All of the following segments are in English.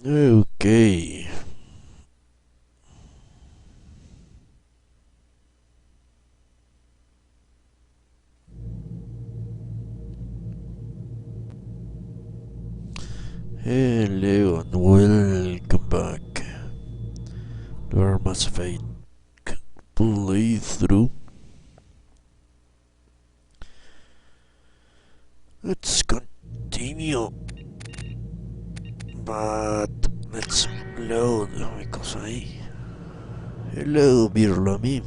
Okay. Hello and welcome back to our Mass Effect playthrough. Let's continue, but let's load because hello, Birlami.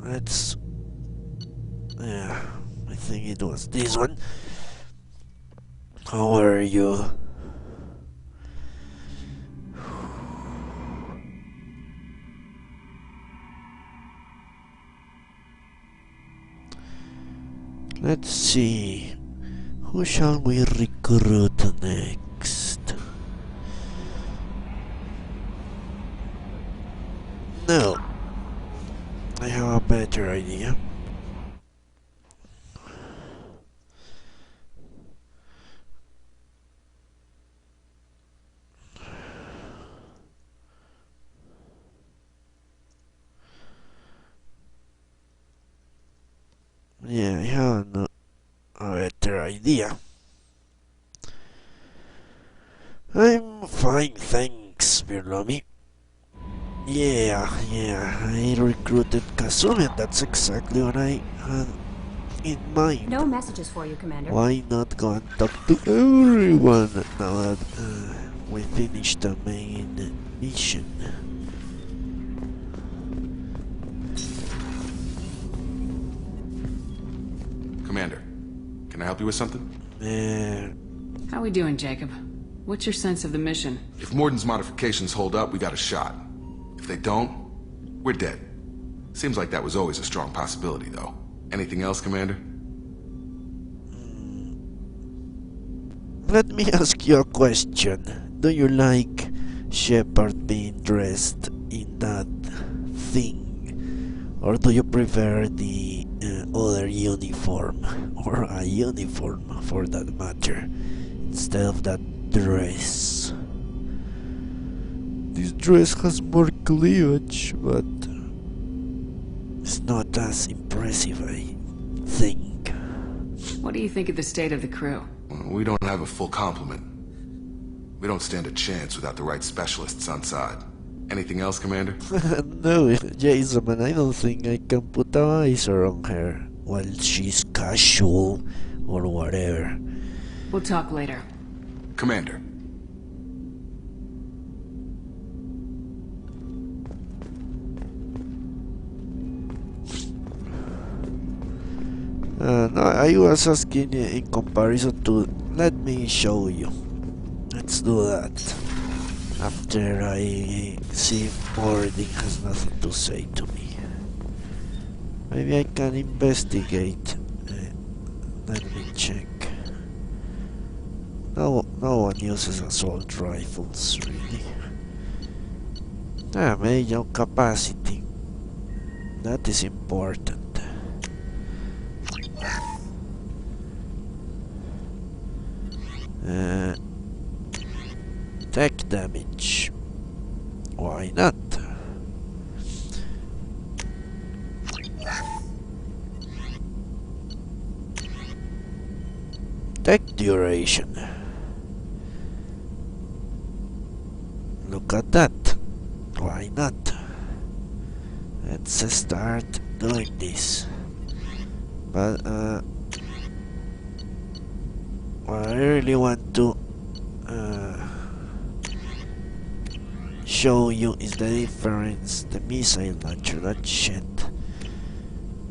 Let's. Yeah, I think it was this one. How are you? Let's see. Who shall we recruit next? No. I have a better idea. Yeah, I have a better idea. I'm fine, thanks, Birlomi. Yeah, I recruited Kasumi, and that's exactly what I had in mind. No messages for you, Commander. Why not go and talk to everyone now that we finished the main mission? Commander, can I help you with something? How we doing, Jacob? What's your sense of the mission? If Morden's modifications hold up, we got a shot. If they don't, we're dead. Seems like that was always a strong possibility, though. Anything else, Commander? Let me ask you a question. Do you like Shepard being dressed in that thing? Or do you prefer the other uniform? Or a uniform, for that matter, instead of that dress? This dress has more cleavage, but it's not as impressive, I think. What do you think of the state of the crew? We don't have a full complement. We don't stand a chance without the right specialists on side. Anything else, Commander? No, Jason, man, I don't think I can put a visor on her while she's casual or whatever. We'll talk later. Commander. No, I was asking in comparison to. Let me show you. Let's do that. After I see if Mording has nothing to say to me. Maybe I can investigate. Let me check. No one uses assault rifles, really. Major capacity. That is important. Tech damage. Why not? Tech duration. Look at that. Why not? Let's start doing this. But what I really want to show you is the difference, the missile launcher, that shit.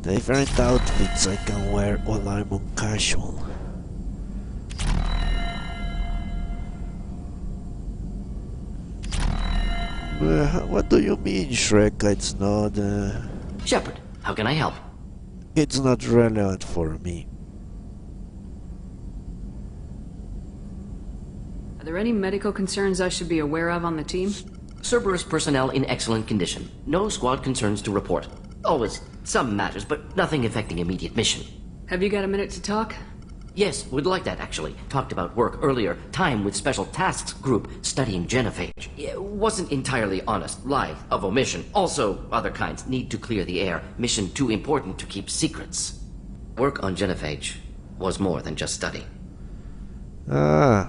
The different outfits I can wear while I'm on casual. What do you mean, Shrek? It's not Shepard, how can I help? it's not relevant for me. Are there any medical concerns I should be aware of on the team? Cerberus personnel in excellent condition. No squad concerns to report. Always some matters, but nothing affecting immediate mission. Have you got a minute to talk? Yes, would like that, actually. Talked about work earlier. Time with Special Tasks Group studying genophage. It wasn't entirely honest. Lie of omission. Also, other kinds. Need to clear the air. Mission too important to keep secrets. Work on genophage was more than just study. Ah,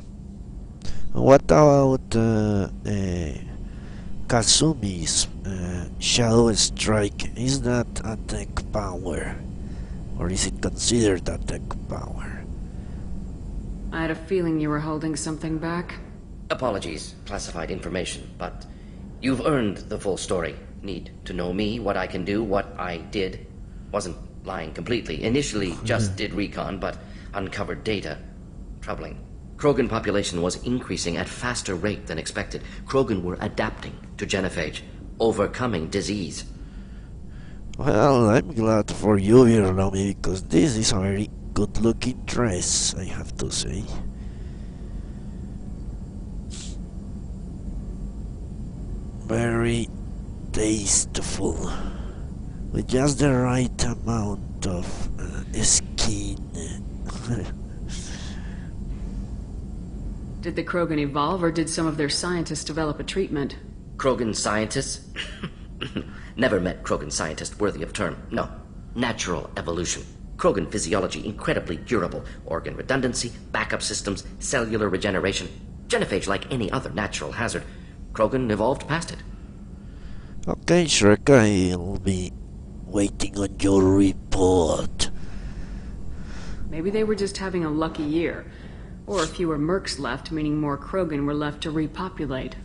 what about Kazumi's Shadow Strike? Is that a tech power? Or is it considered a tech power? I had a feeling you were holding something back. Apologies, classified information, but you've earned the full story. Need to know me, what I can do, what I did. Wasn't lying completely. Initially just did recon, but uncovered data. Troubling. Krogan population was increasing at faster rate than expected. Krogan were adapting to genophage, overcoming disease. Well, I'm glad for you, Virlomi, because this is a very good-looking dress, I have to say. Very tasteful, with just the right amount of skin. Did the Krogan evolve, or did some of their scientists develop a treatment? Krogan scientists? Never met Krogan scientist worthy of term. No. Natural evolution. Krogan physiology incredibly durable. Organ redundancy, backup systems, cellular regeneration. Genophage like any other natural hazard. Krogan evolved past it. Okay, Shrek, I'll be waiting on your report. Maybe they were just having a lucky year. Or fewer mercs left, meaning more Krogan were left to repopulate.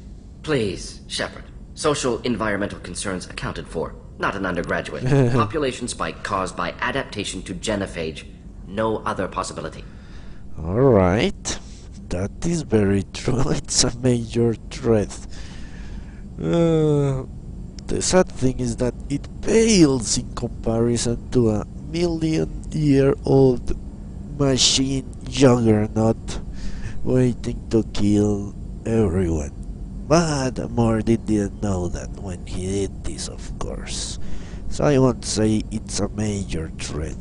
Please, Shepard. Social environmental concerns accounted for. Not an undergraduate. Population spike caused by adaptation to genophage. No other possibility. Alright. That is very true. It's a major threat. The sad thing is that it pales in comparison to a million-year-old machine juggernaut waiting to kill everyone. But Morty didn't know that when he did this, of course. So I won't say it's a major threat.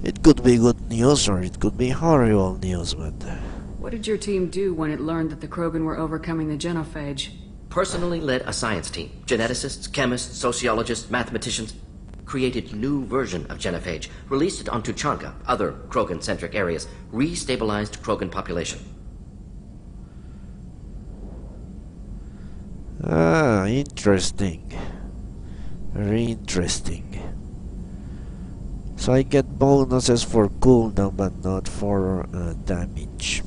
It could be good news or it could be horrible news, but... What did your team do when it learned that the Krogan were overcoming the genophage? Personally led a science team. Geneticists, chemists, sociologists, mathematicians. Created new version of genophage. Released it on Tuchanka, other Krogan-centric areas. Restabilized Krogan population. Ah, interesting. Very interesting. So I get bonuses for cooldown but not for damage.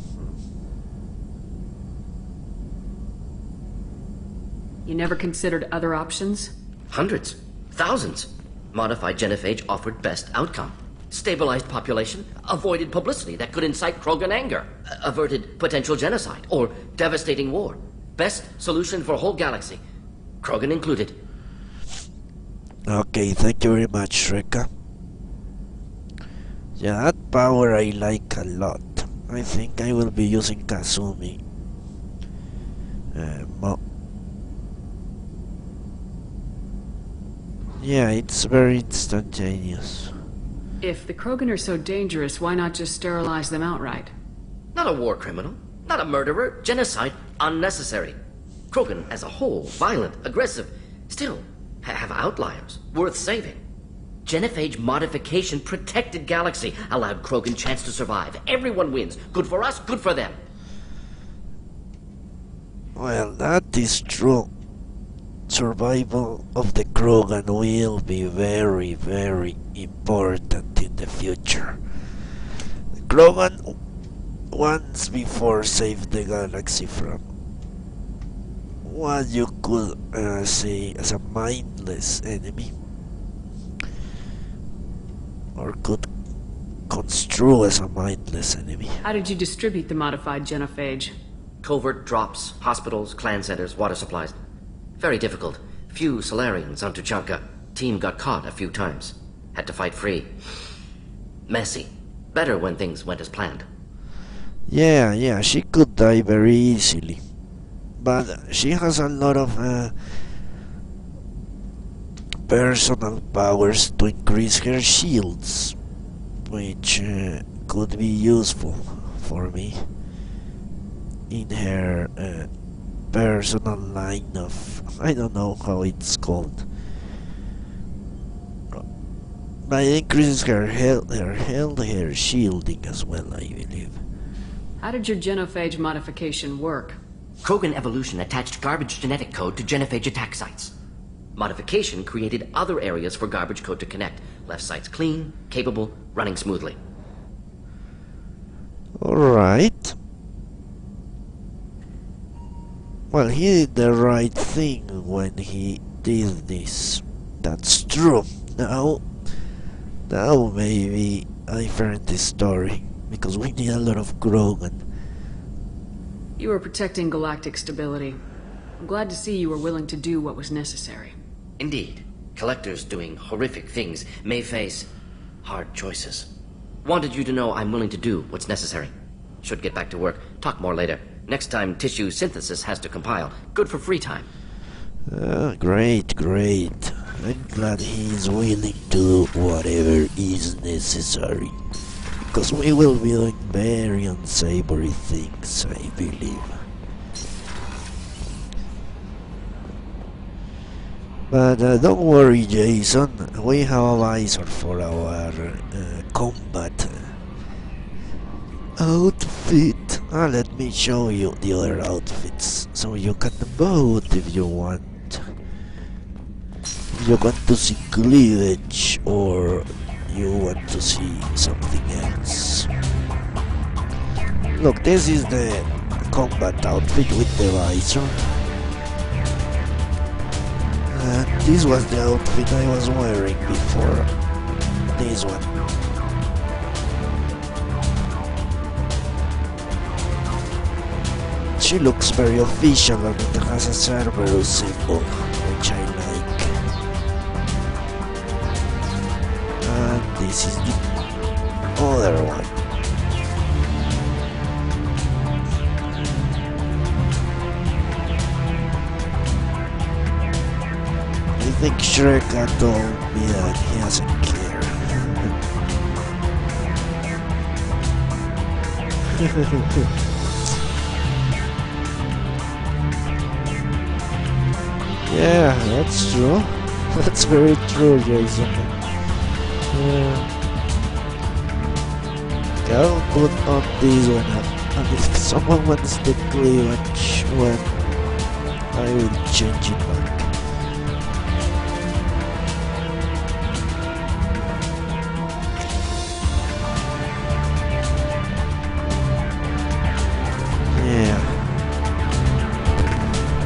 You never considered other options? Hundreds. Thousands. Modified genophage offered best outcome. Stabilized population, avoided publicity that could incite Krogan anger, averted potential genocide or devastating war. Best solution for whole galaxy, Krogan included. Okay, thank you very much, Shreka. Yeah, that power I like a lot. I think I will be using Kazumi. Yeah, it's very instantaneous. If the Krogan are so dangerous, why not just sterilize them outright? Not a war criminal, not a murderer, genocide, unnecessary. Krogan as a whole, violent, aggressive, still have outliers, worth saving. Genophage modification protected galaxy, allowed Krogan chance to survive. Everyone wins. Good for us, good for them. Well, that is true. Survival of the Krogan will be very, very important in the future. The Krogan once before saved the galaxy from what you could say as a mindless enemy, or could construe as a mindless enemy. How did you distribute the modified genophage? Covert drops, hospitals, clan centers, water supplies. Very difficult. Few Solarians on Tuchanka. Team got caught a few times. Had to fight free. Messy. Better when things went as planned. Yeah, she could die very easily. But she has a lot of personal powers to increase her shields. which could be useful for me in her personal line of, I don't know how it's called. But it increases her health, her shielding as well, I believe. How did your genophage modification work? Krogan evolution attached garbage genetic code to genophage attack sites. Modification created other areas for garbage code to connect. Left sites clean, capable, running smoothly. Alright. Well, he did the right thing when he did this. That's true. Now maybe I learned this story, because we need a lot of Krogan. You were protecting galactic stability. I'm glad to see you were willing to do what was necessary. Indeed, collectors doing horrific things may face hard choices. Wanted you to know I'm willing to do what's necessary. Should get back to work. Talk more later. Next time tissue synthesis has to compile. Good for free time. Great. I'm glad he's willing to do whatever is necessary. Because we will be doing very unsavory things, I believe. But don't worry, Jason. We have a visor for our combat outfit. Let me show you the other outfits, so you can vote if you want. If you want to see cleavage or you want to see something else. Look, this is the combat outfit with the visor. And this was the outfit I was wearing before. This one. She looks very official and it has a Cerberus symbol, which I like. And this is the other one. I think Shrek had told me that he doesn't care. Yeah, that's true. That's very true, Jason. I'll put on this one up, and if someone wants the cleavage one, I will change it back.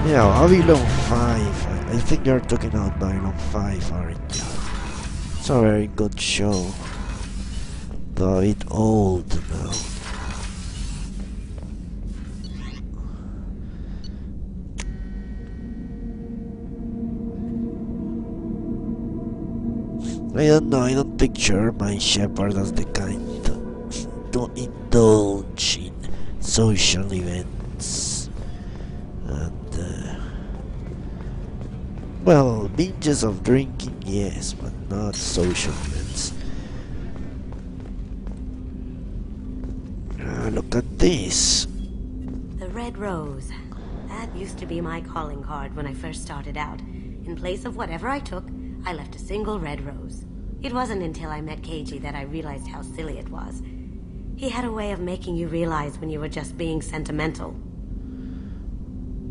Yeah, Babylon 5. I think you're talking about Babylon 5, aren't you? It's a very good show. Though a bit old now. I don't know, I don't picture my shepherd as the kind to indulge in social events. And well, binges of drinking, yes, but not social events. Look at this. The red rose. That used to be my calling card when I first started out. In place of whatever I took, I left a single red rose. It wasn't until I met KG that I realized how silly it was. He had a way of making you realize when you were just being sentimental.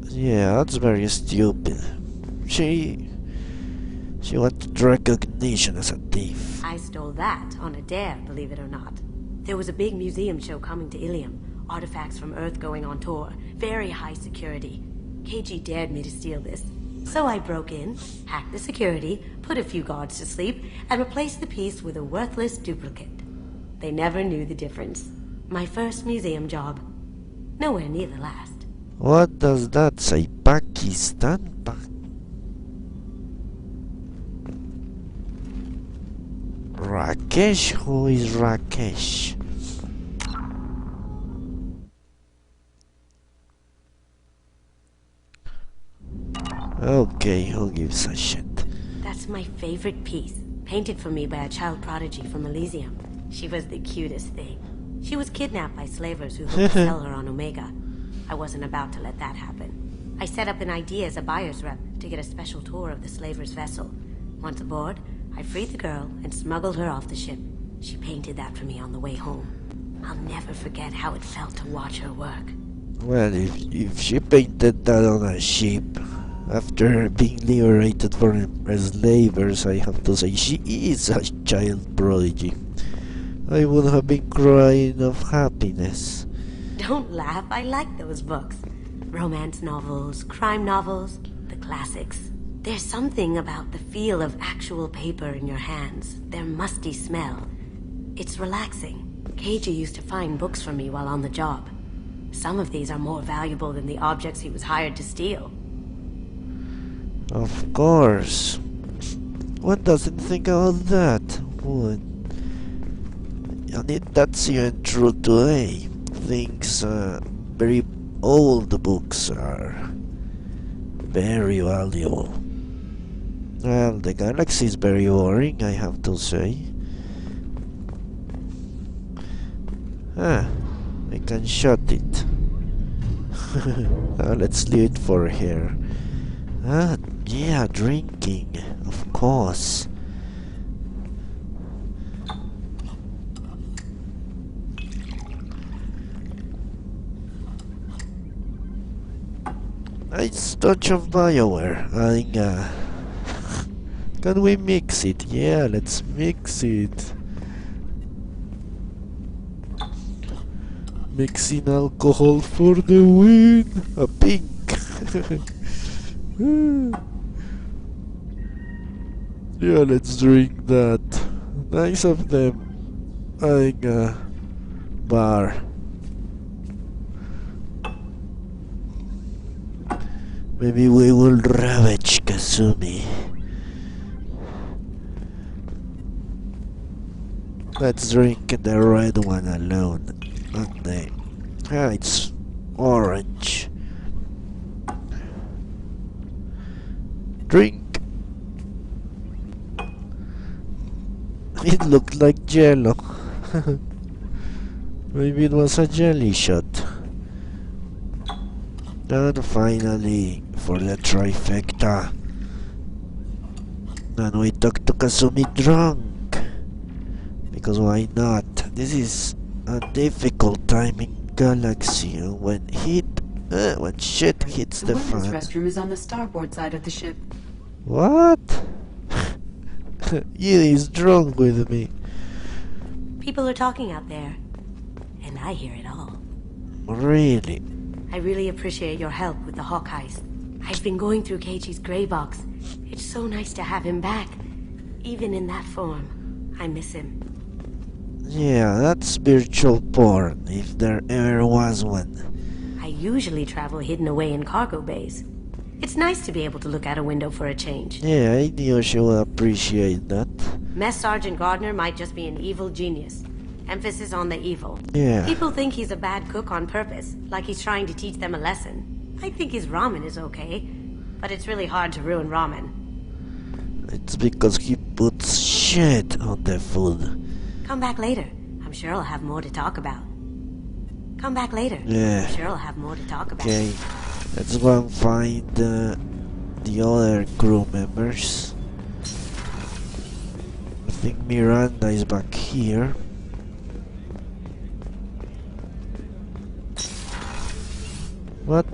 Yeah, that's very stupid. She wanted recognition as a thief. I stole that on a dare, believe it or not. There was a big museum show coming to Ilium. Artifacts from Earth going on tour. Very high security. KG dared me to steal this. So I broke in, hacked the security, put a few guards to sleep, and replaced the piece with a worthless duplicate. They never knew the difference. My first museum job. Nowhere near the last. What does that say? Pakistan? Rakesh? Who is Rakesh? Okay, who gives a shit? That's my favorite piece. Painted for me by a child prodigy from Elysium. She was the cutest thing. She was kidnapped by slavers who hoped to sell her on Omega. I wasn't about to let that happen. I set up an ID as a buyer's rep to get a special tour of the slaver's vessel. Once aboard, I freed the girl and smuggled her off the ship. She painted that for me on the way home. I'll never forget how it felt to watch her work. Well, if she painted that on a ship after being liberated from enslavers, I have to say she is a child prodigy. I would have been crying of happiness. Don't laugh, I like those books. Romance novels, crime novels, the classics. There's something about the feel of actual paper in your hands, their musty smell. It's relaxing. KG used to find books for me while on the job. Some of these are more valuable than the objects he was hired to steal. Of course. One doesn't think about that, would? And that's even true today. Things, very old books are very valuable. Well, the galaxy is very boring, I have to say. I can shut it. Now let's leave it for her. Yeah, drinking, of course. Nice touch of BioWare. Adding can we mix it? Yeah, let's mix it. Mixing alcohol for the win. A pink. Yeah, let's drink that. Nice of them. Adding a bar. Maybe we will ravage Kasumi. Let's drink the red one alone. Okay. It's orange. Drink. It looked like jello. Maybe it was a jelly shot. And finally, for the trifecta. And we talk to Kasumi drunk. Because why not? This is a difficult time in Galaxy. When shit hits the fan. The women's restroom is on the starboard side of the ship. What? He's drunk with me. People are talking out there, and I hear it all. Really? I really appreciate your help with the Hawkeyes. I've been going through Keiichi's gray box. It's so nice to have him back, even in that form. I miss him. Yeah, that's spiritual porn, if there ever was one. I usually travel hidden away in cargo bays. It's nice to be able to look out a window for a change. Yeah, I knew she would appreciate that. Mess Sergeant Gardner might just be an evil genius. Emphasis on the evil. Yeah. People think he's a bad cook on purpose, like he's trying to teach them a lesson. I think his ramen is okay, but it's really hard to ruin ramen. It's because he puts shit on the food. Come back later. I'm sure I'll have more to talk about. Come back later. Yeah. I'm sure I'll have more to talk about. Okay, let's go and find the other crew members. I think Miranda is back here. What?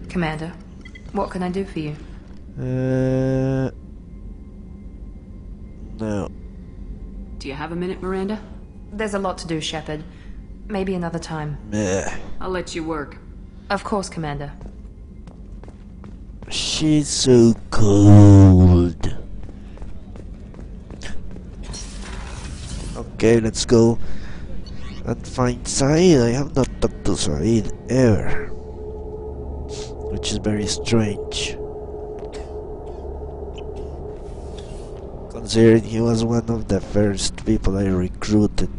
Commander, what can I do for you? No. Do you have a minute, Miranda? There's a lot to do, Shepard. Maybe another time. Meh. I'll let you work. Of course, Commander. She's so cold. Okay, let's go and find Said. I have not talked to Said ever, which is very strange, considering he was one of the first people I recruited.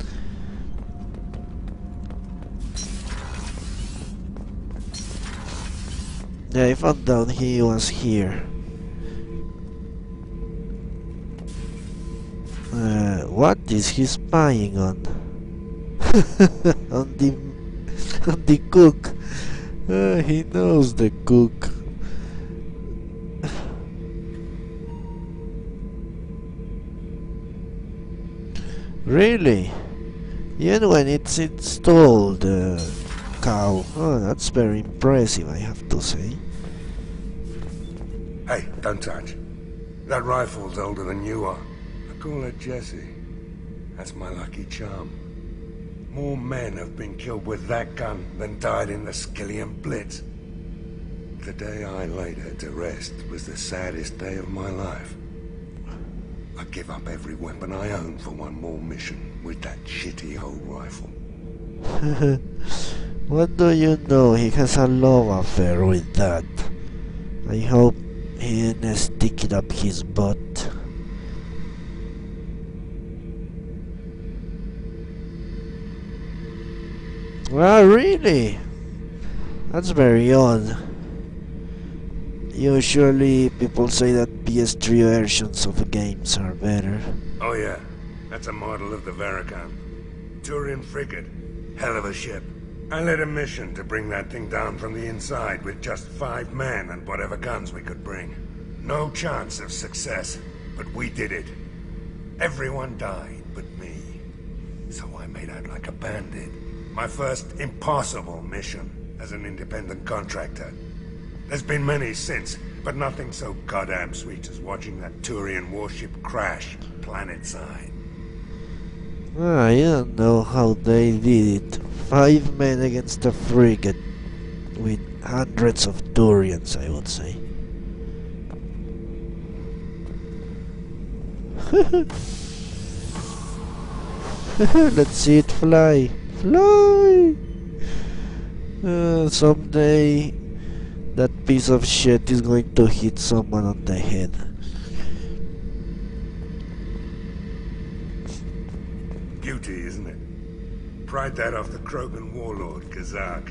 Yeah, I found out he was here. What is he spying on? on the on the cook. He knows the cook. Really? Even when it's installed, cow. Oh, that's very impressive, I have to say. Hey, don't touch. That rifle's older than you are. I call it Jesse. That's my lucky charm. More men have been killed with that gun than died in the Skillian Blitz. The day I laid her to rest was the saddest day of my life. I give up every weapon I own for one more mission with that shitty old rifle. What do you know? He has a love affair with that. I hope he didn't stick it up his butt. Ah, really? That's very odd. Usually people say that PS3 versions of games are better. Oh yeah, that's a model of the Veracon. Turian frigate. Hell of a ship. I led a mission to bring that thing down from the inside with just 5 men and whatever guns we could bring. No chance of success, but we did it. Everyone died but me. So I made out like a bandit. My first impossible mission as an independent contractor. There's been many since, but nothing so goddamn sweet as watching that Turian warship crash planet-side. I don't know how they did it. 5 men against a frigate with hundreds of Turians, I would say. Let's see it fly. Fly! Someday that piece of shit is going to hit someone on the head. Beauty, isn't it? Pried that off the Krogan warlord, Kazak.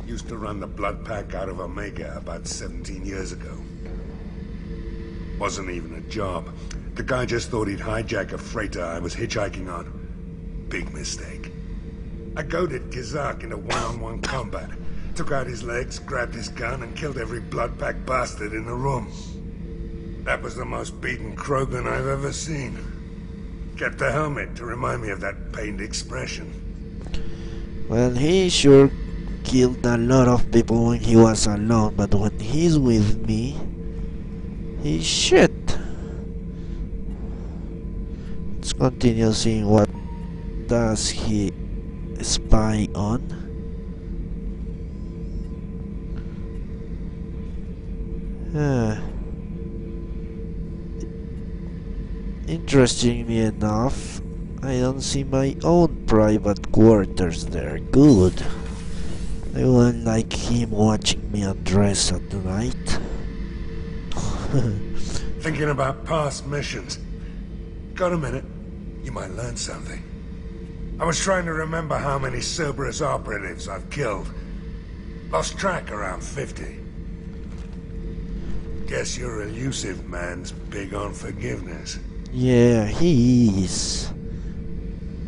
Used to run the blood pack out of Omega about 17 years ago. Wasn't even a job. The guy just thought he'd hijack a freighter I was hitchhiking on. Big mistake. I goaded Kazak into one-on-one combat. Took out his legs, grabbed his gun, and killed every blood pack bastard in the room. That was the most beaten Krogan I've ever seen. Kept a helmet to remind me of that pained expression. Well, he sure killed a lot of people when he was alone, but when he's with me, he's shit. Let's continue seeing what does he spy on. Interestingly enough, I don't see my own private quarters there. Good. I wouldn't like him watching me undress at night. Thinking about past missions. Got a minute? You might learn something. I was trying to remember how many Cerberus operatives I've killed. Lost track around 50. Guess your elusive man's big on forgiveness. Yeah, he is.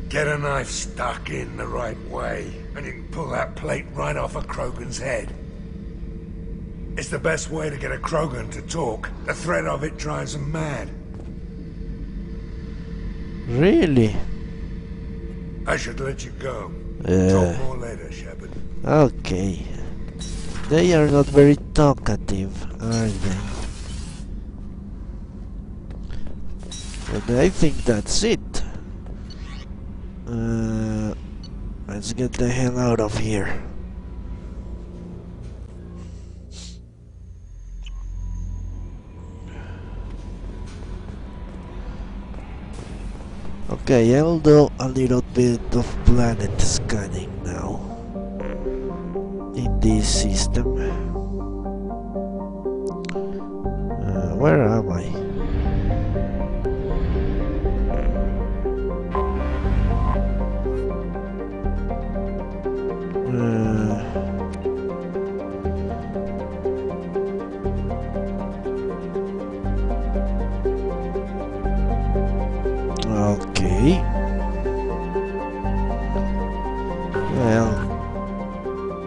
Get a knife stuck in the right way, and you can pull that plate right off a Krogan's head. It's the best way to get a Krogan to talk. The threat of it drives them mad. Really? I should let you go. Yeah. Talk more later, Shepard. Okay. They are not very talkative, are they? And I think that's it. Let's get the hell out of here. Okay, I'll do a little bit of planet scanning now in this system. Where am I? Okay. Okay.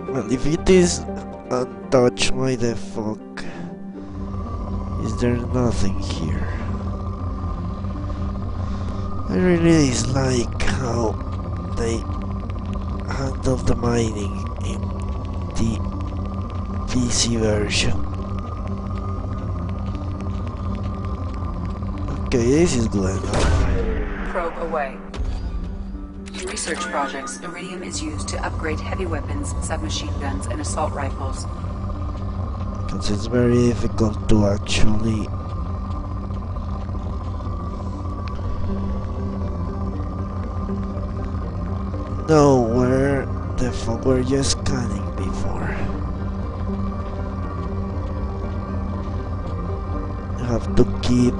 Well, if it is untouched, why the fuck is there nothing here? I really dislike how they handle the mining in the PC version. Okay, this is good enough. Probe away. In research projects, iridium is used to upgrade heavy weapons, submachine guns, and assault rifles. Because it's very difficult to actually know where the fuck were you scanning before. You have to keep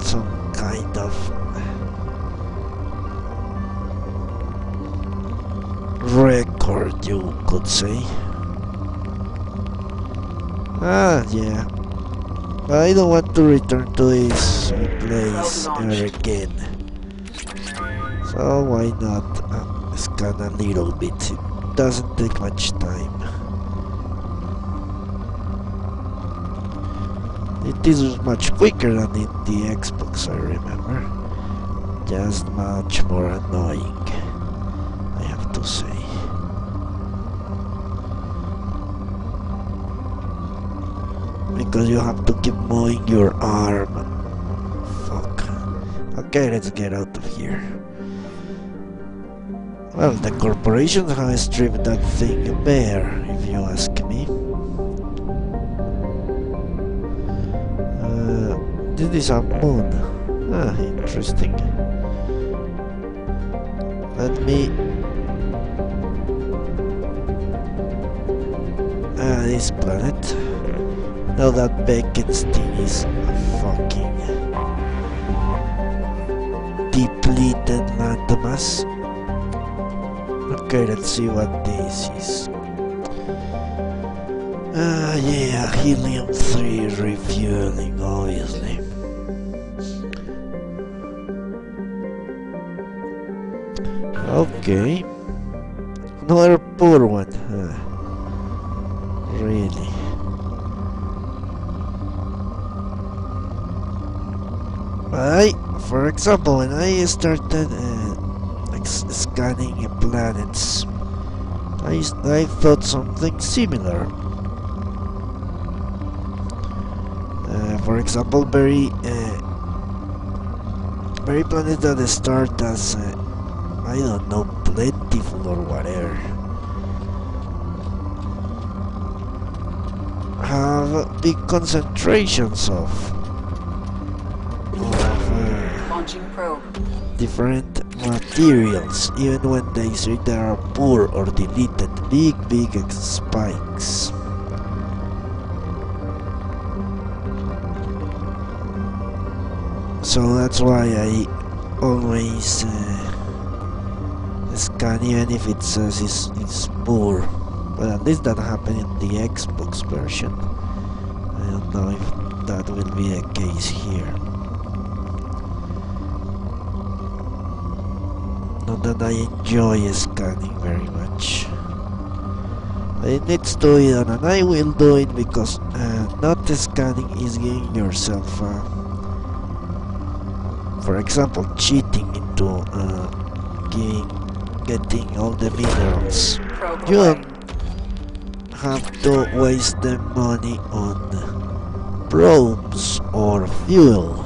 some kind of record, you could say. Ah, yeah. But I don't want to return to this place ever again. So why not scan a little bit? It doesn't take much time. It is much quicker than in the Xbox, I remember. Just much more annoying, I have to say. Because you have to keep moving your arm. Fuck. Okay, let's get out of here. Well, the corporation has stripped that thing bare, if you ask me. This is a moon. Ah, interesting. Let me... this planet. Now that Bekenstein is a fucking depleted landmass. Okay, let's see what this is. Yeah, helium-3 refueling, obviously. Okay. Another poor one. Really. For example, when I started scanning planets, I thought something similar. For example, very planets that start as I don't know, plentiful or whatever, have big concentrations of Launching probe. different materials, even when they say they are poor or deleted. Big spikes. So that's why I always scan, even if it says it's poor. But at least that happened in the Xbox version. I don't know if that will be the case here. Not that I enjoy scanning very much. It needs to be done, and I will do it because not scanning is giving yourself, for example, cheating into getting all the minerals. You don't have to waste the money on probes or fuel,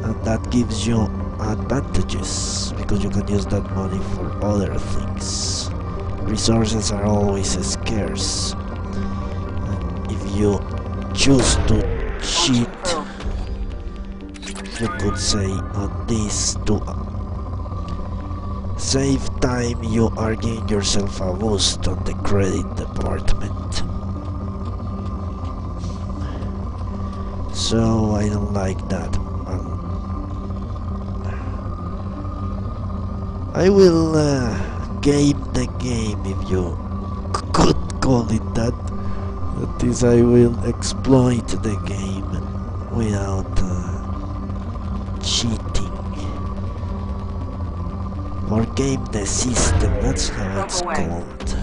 and that gives you advantages because you can use that money for other things. Resources are always scarce, and if you choose to cheat, you could say on this to save time, you are giving yourself a boost on the credit department. So I don't like that. I will game the game, if you could call it that. That is, I will exploit the game without cheating. Or game the system, that's how Probe it's away. called.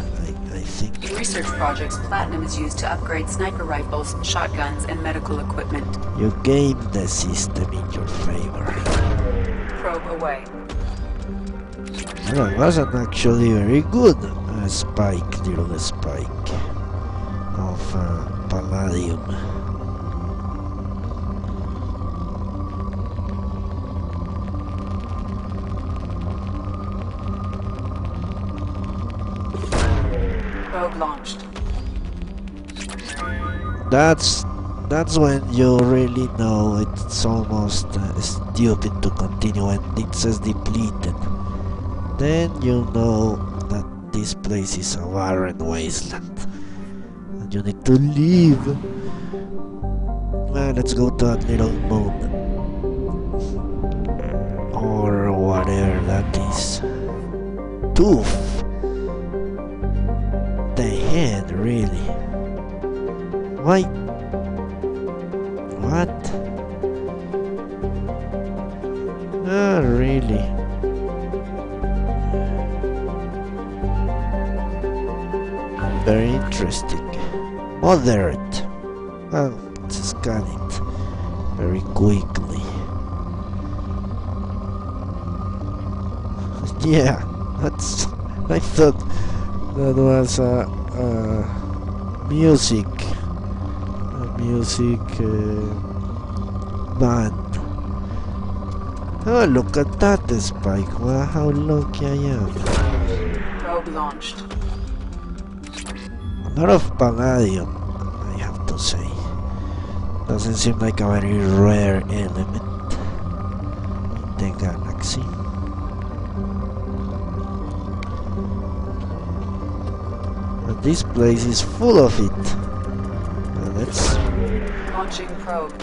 I think. In research projects, platinum is used to upgrade sniper rifles, shotguns, and medical equipment. You game the system in your favor. Probe away. Well, it wasn't actually very good. Spike, little spike of palladium. Probe launched. That's when you really know it's almost stupid to continue and it says depleted. Then you know that this place is a barren wasteland and you need to leave. Well, let's go to that little moon or whatever that is. Tooth. The head, really? Why? What? Ah, really? Very interesting. Moderate. Well, let's scan it very quickly. Yeah, that's. I thought that was music. A music band. Oh, look at that spike. Wow, how lucky I am. Probe launched. A lot of palladium, I have to say. Doesn't seem like a very rare element in the galaxy. But this place is full of it. Well, Launching probe.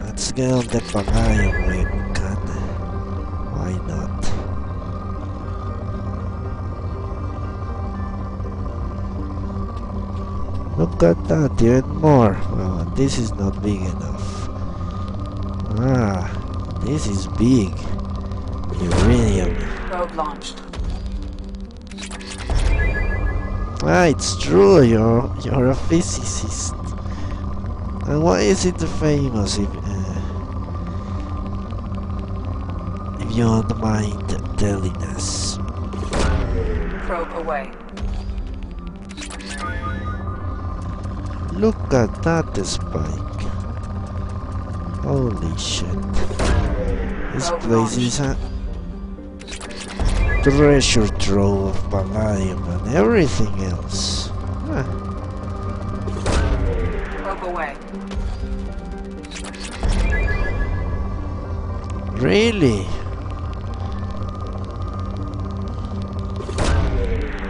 let's get on the palladium we can. Why not? Look at that, even more. Well, this is not big enough. Ah, this is big. Iridium. Probe launched. Ah, it's true, you're a physicist. And why is it famous if you don't mind telling us? Probe away. Look at that spike. Holy shit. This place is a treasure trove of palladium and everything else. Ah, Probe away. really?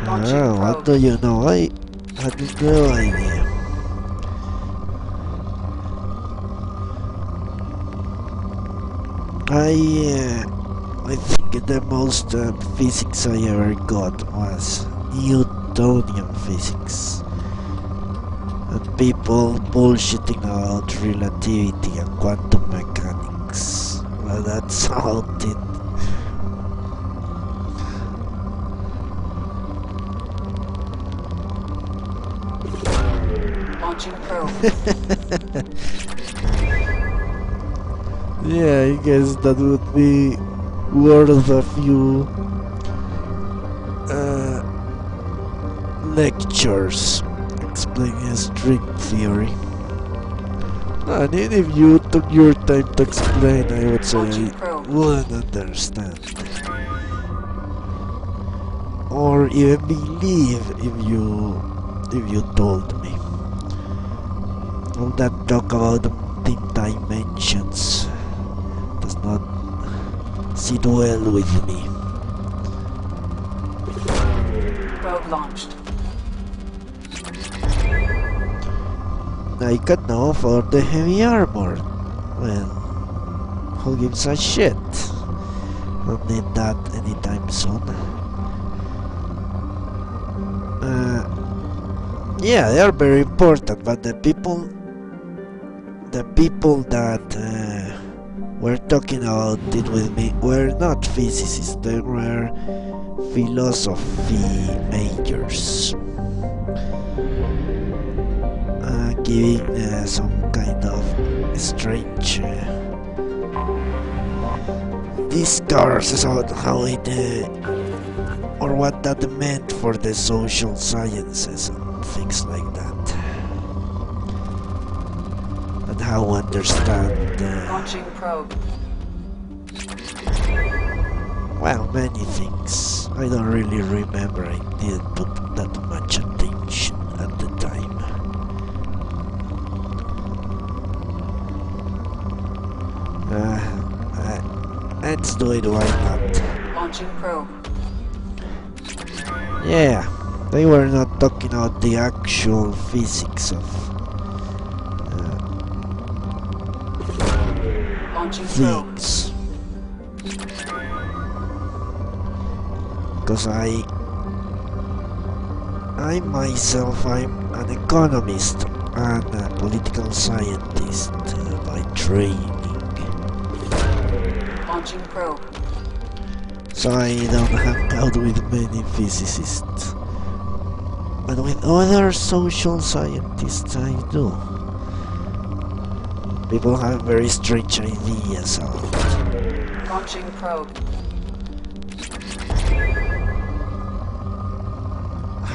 Launching Ah, what probe. do you know? I had no idea. I think the most physics I ever got was Newtonian physics. And people bullshitting about relativity and quantum mechanics. Well, that's how it. Launching probe. Yeah, I guess that would be worth a few lectures explaining string theory. And if you took your time to explain, I would say Launching I probe. wouldn't understand. Or even believe if you told me. All that talk about the dimensions does not sit well with me. Probe launched. I can now afford the heavy armor. Well, who gives a shit? Don't need that anytime soon. Yeah, they are very important, but the people that were talking about it with me were not physicists. They were philosophy majors, giving some kind of strange discourse about how it or what that meant for the social sciences and things like that, and how to understand Launching probe. well, many things. I don't really remember. I didn't put that much attention at the time. Let's do it, why not? Launching probe. Yeah, they were not talking about the actual physics of Launching probe. things. Because I myself, I'm an economist and a political scientist by training. Launching probe. So I don't hang out with many physicists. But with other social scientists I do. People have very strange ideas about Launching probe.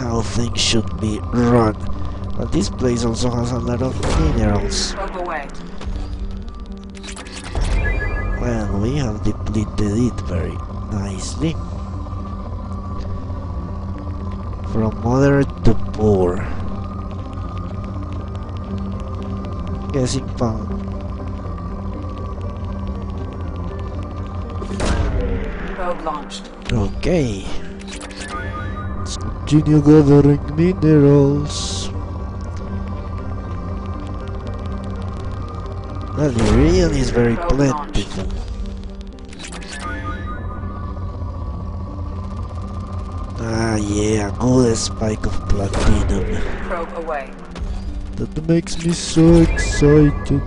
how things should be run. But this place also has a lot of minerals. Probe away. Well, we have depleted it very nicely. From moderate to poor. Guessing found. Probe launched. Okay. Let's continue gathering minerals. Well, the iridium is very Probe plentiful. Ah yeah, good spike of platinum. Probe away. That makes me so excited.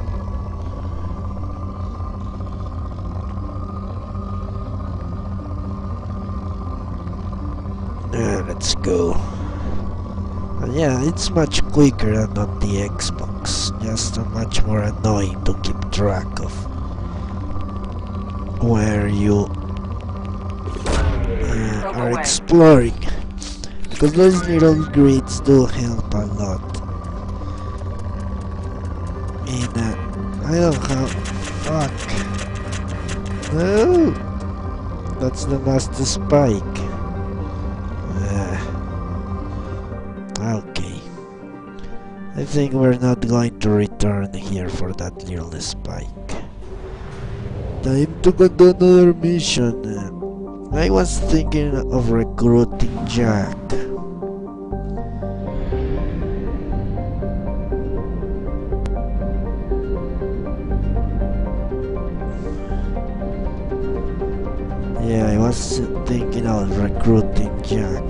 Let's go. And yeah, it's much quicker than on the Xbox. Just much more annoying to keep track of where you are exploring. Because those little grids do help a lot. And I don't have... Fuck. No! That's the master spike. Okay. I think we're not going to return here for that little spike. Time to go to another mission. I was thinking of recruiting Jack. Yeah, I was thinking of recruiting Jack.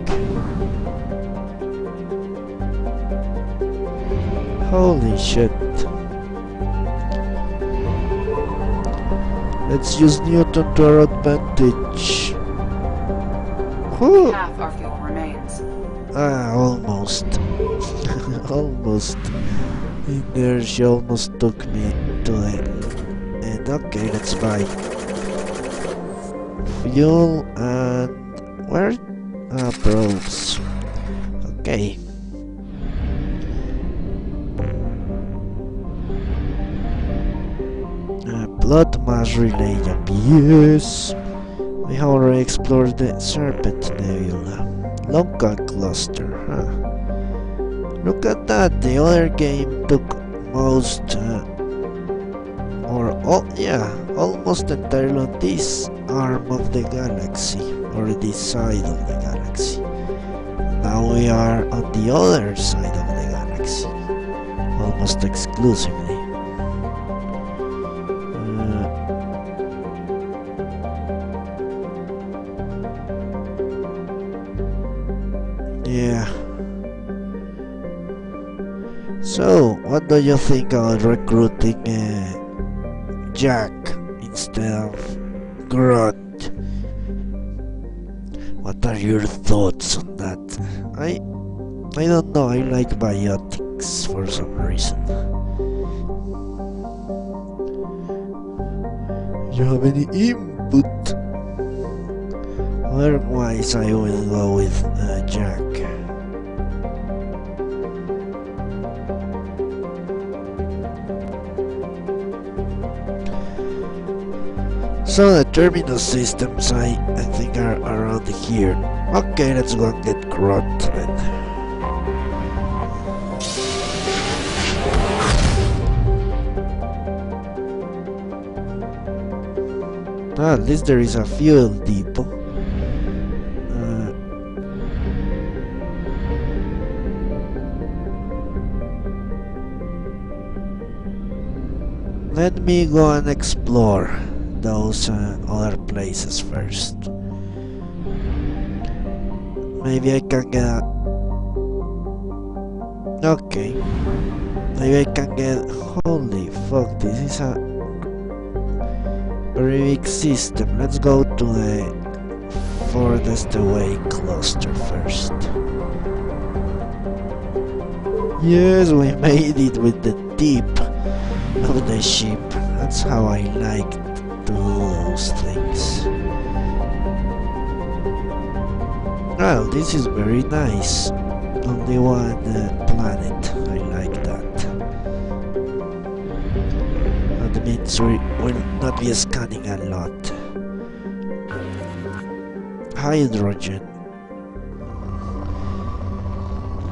Holy shit. Let's use Newton to our advantage. Whew. Half our fuel remains. Almost. Almost. Inertia almost took me to the end. Okay, let's buy fuel and... where? Probes. Okay. Blood mass relay up, yes. We have already explored the Serpent Nebula. Local cluster, huh? Look at that, the other game took most, almost entirely on this arm of the galaxy, or this side of the galaxy. Now we are on the other side of the galaxy, almost exclusively. Yeah. So, what do you think about recruiting Jack instead of Grunt? What are your thoughts on that? I don't know, I like biotics for some reason. You have any input? Otherwise I will go with Jack. So the terminal systems I think are around here. Okay, let's go and get Grot then. At least there is a fuel depot. Let me go and explore those other places first. Maybe I can get a... Okay. Maybe I can get... Holy fuck, this is a very big system. Let's go to the furthest away cluster first. Yes, we made it with the tip of the ship. That's how I like to do those things. Well, this is very nice. Only one planet. I like that. That means we will not be scanning a lot. Hydrogen.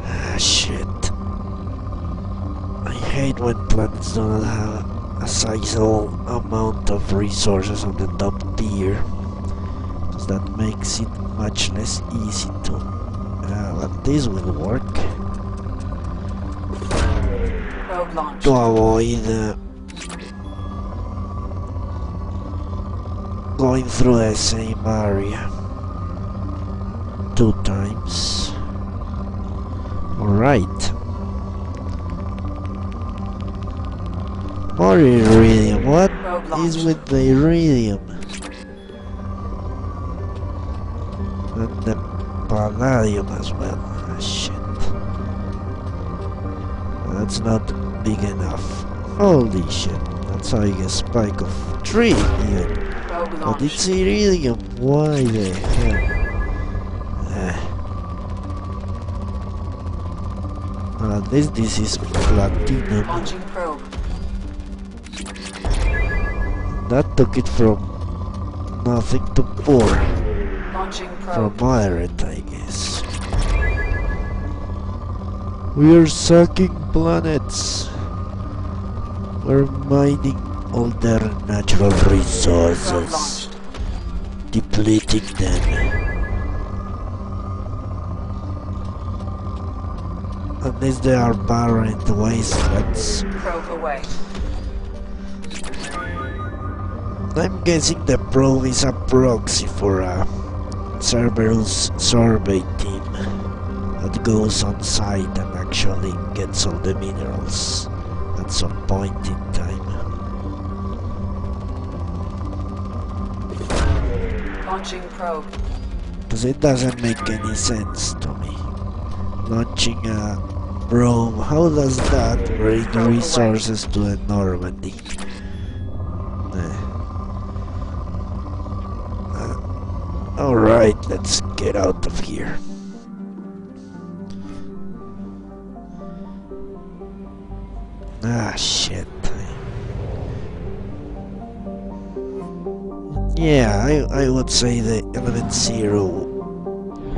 Ah, shit. I hate when planets do not have a sizable amount of resources on the top tier, because that makes it much less easy to... but this will work. To avoid going through the same area 2 times. Alright. More iridium. What is with the iridium? And the palladium as well. Ah, shit. That's not big enough. Holy shit. That's how you get a spike of 3 even. But it's iridium. Why the hell? At least this is platinum. That took it from nothing to 4. From moderate, I guess. We are sucking planets. We're mining all their natural resources, depleting them. Unless they are barren wastelands. Probe away. I'm guessing the probe is a proxy for a Cerberus survey team that goes on site and actually gets all the minerals at some point in time. Launching probe. Because it doesn't make any sense to me. Launching a probe, how does that bring resources to the Normandy? Alright, let's get out of here. Ah, shit. Yeah, I would say the element 0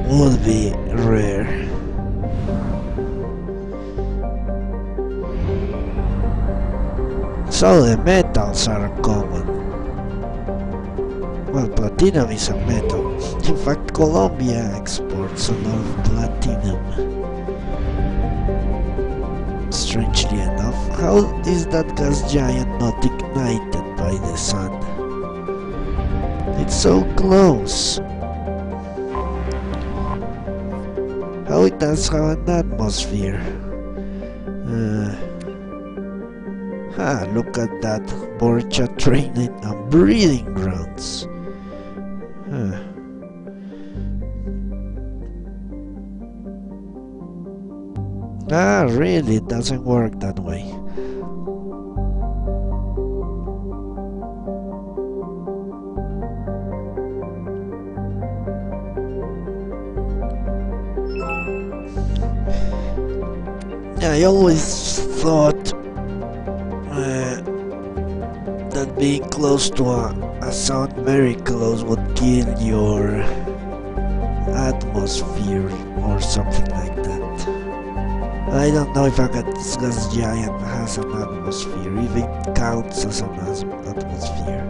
would be rare. So the metals are common. Well, platinum is a metal. In fact, Colombia exports a lot of platinum. Strangely enough, how is that gas giant not ignited by the sun? It's so close. How it does have an atmosphere. Look at that. Borcha training and breeding grounds. Ah, really? It doesn't work that way. I always thought that being close to a sun very close would kill your atmosphere or something like that. I don't know if a gas giant has an atmosphere, if it counts as an atmosphere.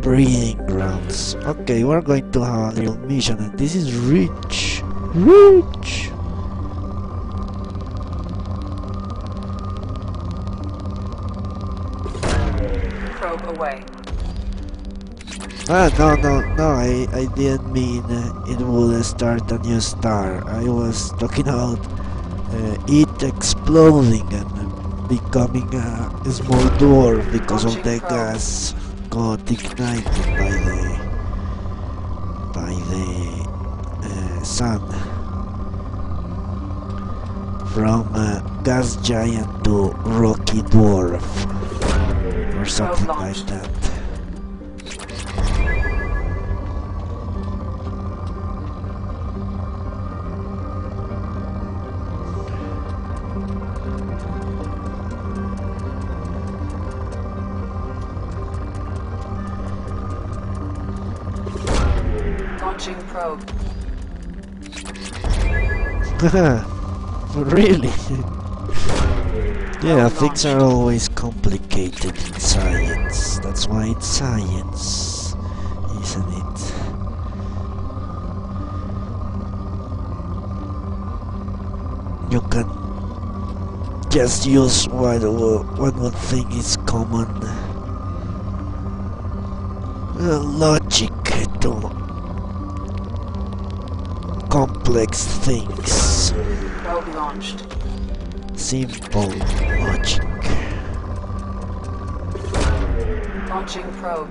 Breeding grounds. Okay, we're going to have a little mission, and this is rich. Rich! Probe away. Ah, no, I didn't mean it would start a new star. I was talking about it exploding and becoming a small dwarf because of the gas got ignited by the sun. From gas giant to rocky dwarf or something like that. Launching probe. Really? Yeah, things are always complicated in science. That's why it's science, isn't it? You can just use what one thing is common logic to complex things. Probe launched. Simple logic. Launching probe.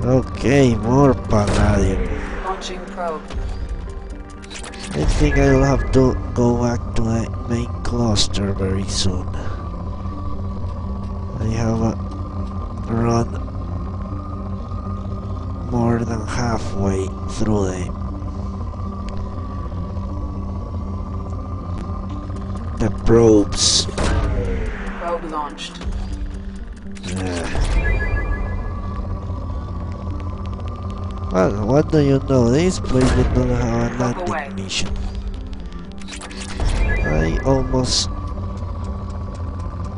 Okay, more palladium. Launching probe. I think I will have to go back to the main cluster very soon. I have run more than halfway through the probes. Probe launched. Well, what do you know? This place did not have a landing mission. I almost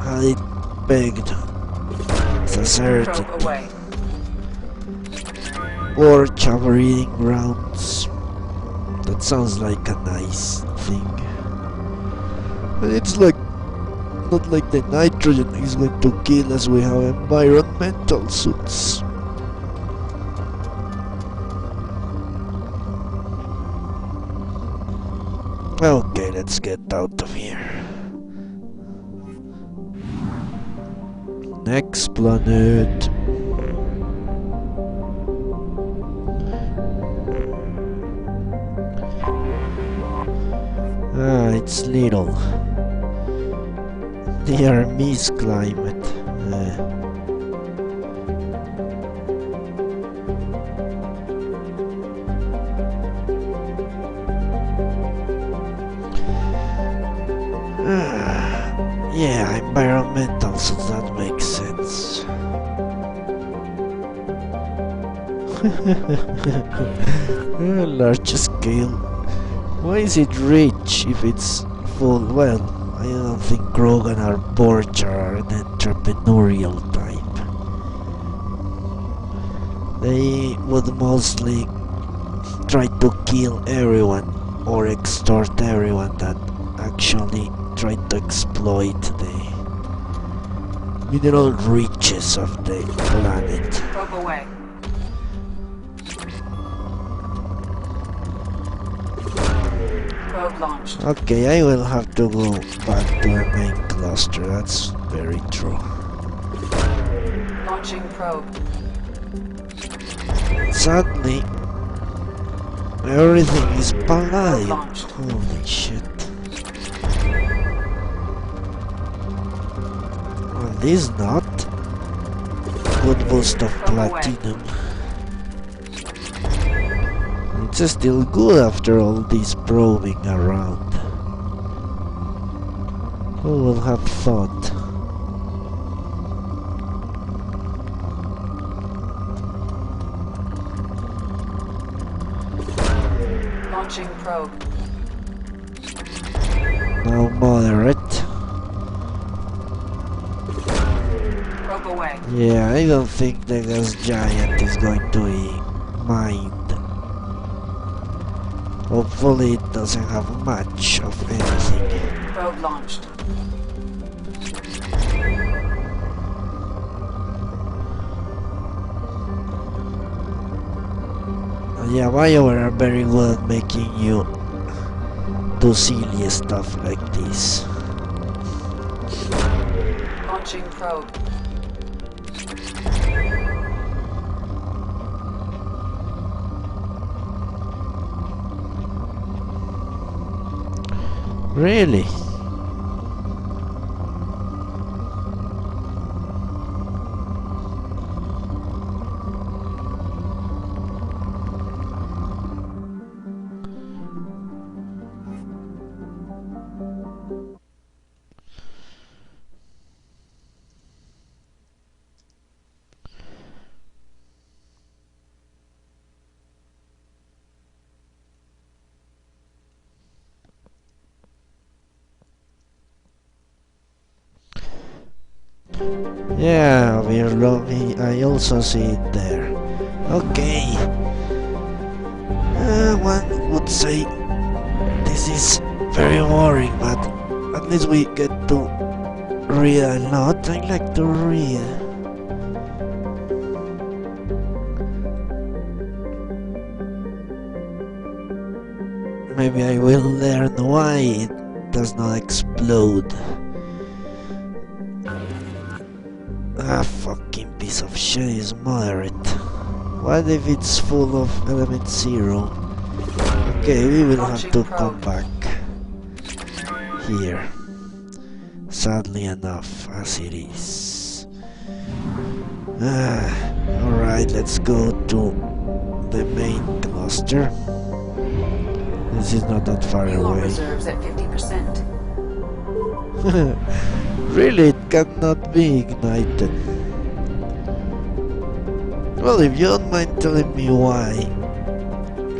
had it pegged as a certainty. Probe away. Or breeding grounds. That sounds like a nice thing. But it's like not like the nitrogen is going to kill us. We have environmental suits. Okay, let's get out of here. Next planet. Ah, it's little. They are misclimate. Yeah, environmental, so that makes sense. Large scale. Why is it rich if it's full? Well, I don't think Krogan or Borch are an entrepreneurial type. They would mostly try to kill everyone or extort everyone that actually tried to exploit the mineral riches of the planet. Probe away. Probe launched. Okay, I will have to go back to the main cluster, that's very true. Launching probe. Suddenly, everything is polite. Holy shit. Well, this not. Good boost of platinum. It's still good after all this probing around. Who would have thought? Launching probe. Now moderate. Probe away. Yeah, I don't think the gas giant is going to mind. Hopefully it doesn't have much of anything. Probe launched. Yeah, BioWare are very good at making you do silly stuff like this. Launching probe. Really? Yeah, we're lonely. I also see it there. Okay. One would say this is very boring, but at least we get to read a lot. I like to read. Maybe I will learn why it does not explode. Ah, fucking piece of shit is moderate. What if it's full of element 0? Okay, we will have to come back here. Sadly enough, as it is. Alright, let's go to the main cluster. This is not that far Fuel away. reserves at 50%. Really, it cannot be ignited. Well, if you don't mind telling me why,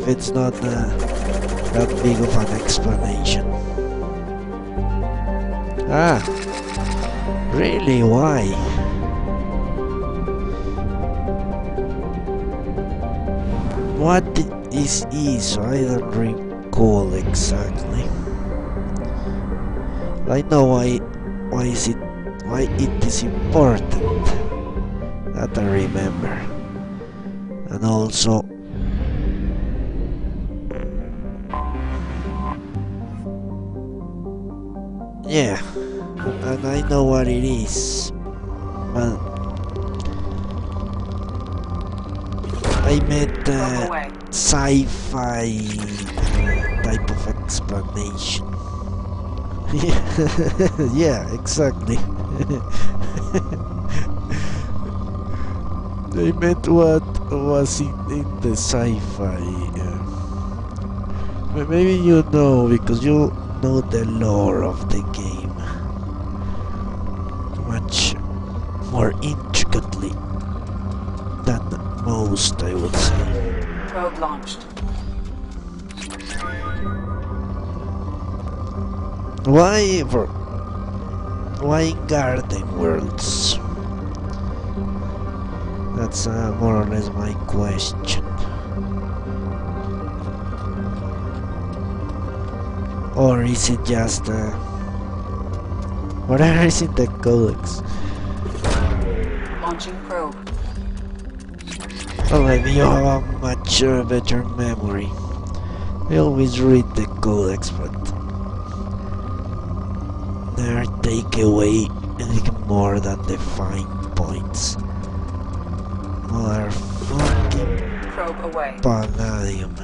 if it's not that big of an explanation. Ah, really, why? What is ESO? I don't recall exactly. I know why it is important. That I remember. And also yeah, and I know what it is. But I meant sci-fi type of explanation. Yeah, exactly. I meant what was in the sci-fi. Maybe you know, because you know the lore of the game much more intricately than most, I would say. Probe launched. Why garden worlds? That's more or less my question. Or is it just whatever is in the codex? Launching probe. Well, maybe you have a much better memory. I always read the codex, but never take away anything more than the fine points. Motherfucking probe away. Palladium.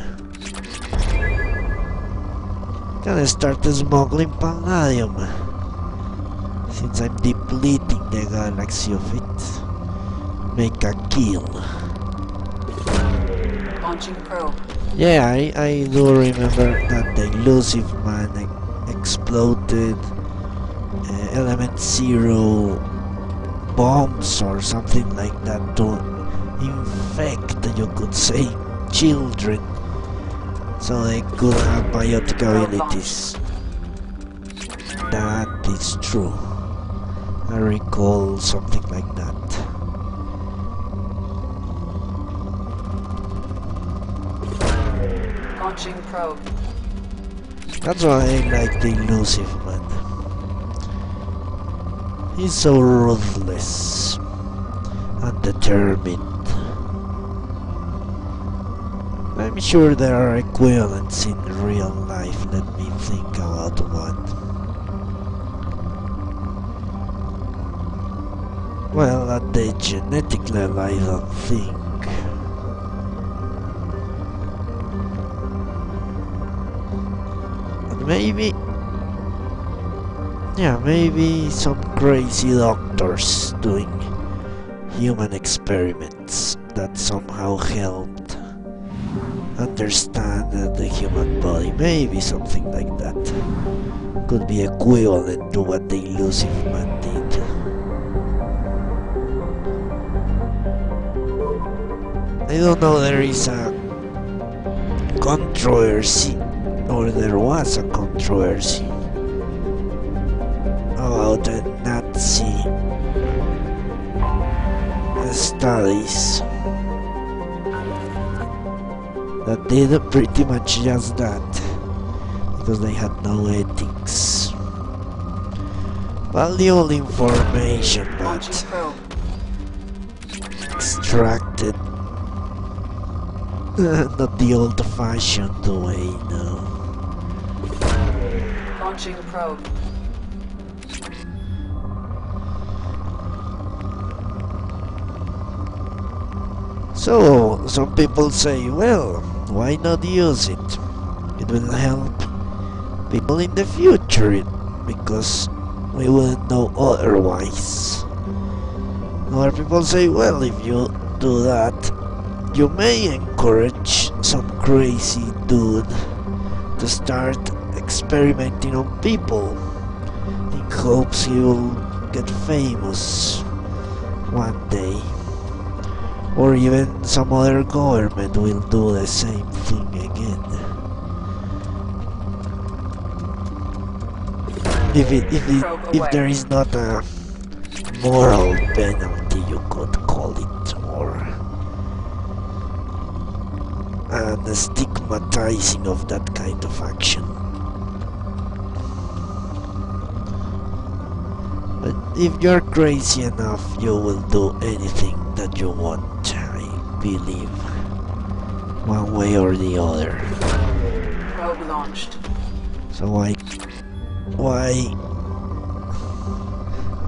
Gonna start smuggling palladium. Since I'm depleting the galaxy of it. Make a kill. Launching probe. Yeah, I do remember that the elusive man exploded element 0 bombs or something like that to infect, you could say, children so they could have biotic abilities. That is true. I recall something like that. Launching probe. That's why I like the elusive man. He's so ruthless and determined. I'm sure there are equivalents in real life. Let me think about one. Well, at the genetic level, I don't think. Maybe, yeah, maybe some crazy doctors doing human experiments that somehow helped understand the human body. Maybe something like that could be equivalent to what the elusive man did. I don't know, there is a controversy, or there was a controversy about the Nazi studies that did pretty much just that, because they had no ethics. Valuable information, but extracted not the old-fashioned way, no. Launching probe. So, some people say, well, why not use it? It will help people in the future, because we wouldn't know otherwise. Other people say, well, if you do that, you may encourage some crazy dude to start experimenting on people in hopes he will get famous one day. Or even some other government will do the same thing again. If there is not a moral penalty, you could call it, or the stigmatizing of that kind of action. But if you're crazy enough, you will do anything that you want, I believe, one way or the other. Probe launched. So why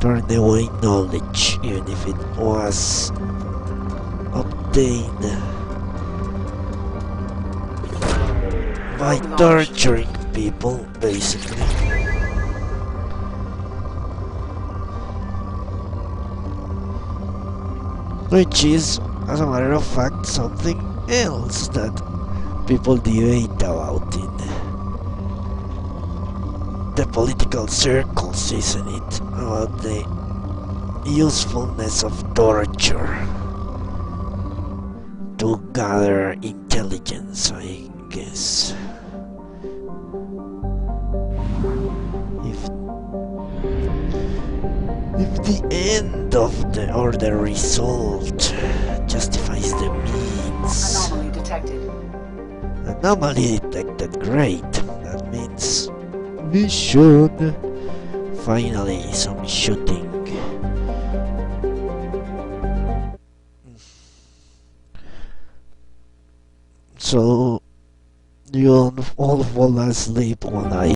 turn away knowledge, even if it was obtained by torturing people, basically. Which is, as a matter of fact, something else that people debate about in the political circles, isn't it? About the usefulness of torture to gather intelligence, I guess. If the end of the result justifies the means. Anomaly detected. Anomaly detected, great. That means mission. Finally, some shooting. So you all fall asleep when I